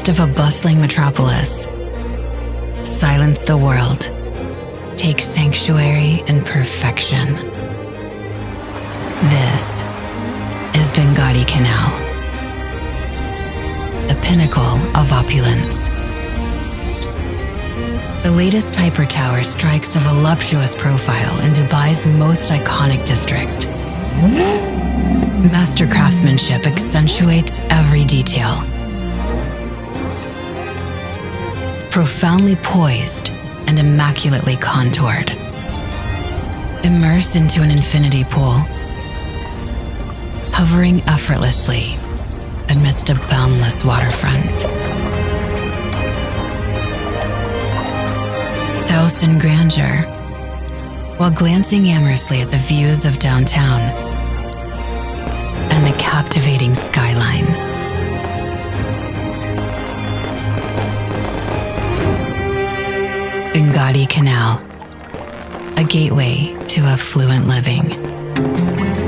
midst of a bustling metropolis, silence the world, take sanctuary in perfection. This is Binghatti Canal, the pinnacle of opulence. The latest hyper tower strikes a voluptuous profile in Dubai's most iconic district. Master craftsmanship accentuates every detail. Profoundly poised and immaculately contoured. Immerse into an infinity pool, hovering effortlessly amidst a boundless waterfront. Douse in grandeur, while glancing amorously at the views of downtown and the captivating skyline. Binghatti Canal, a gateway to affluent living.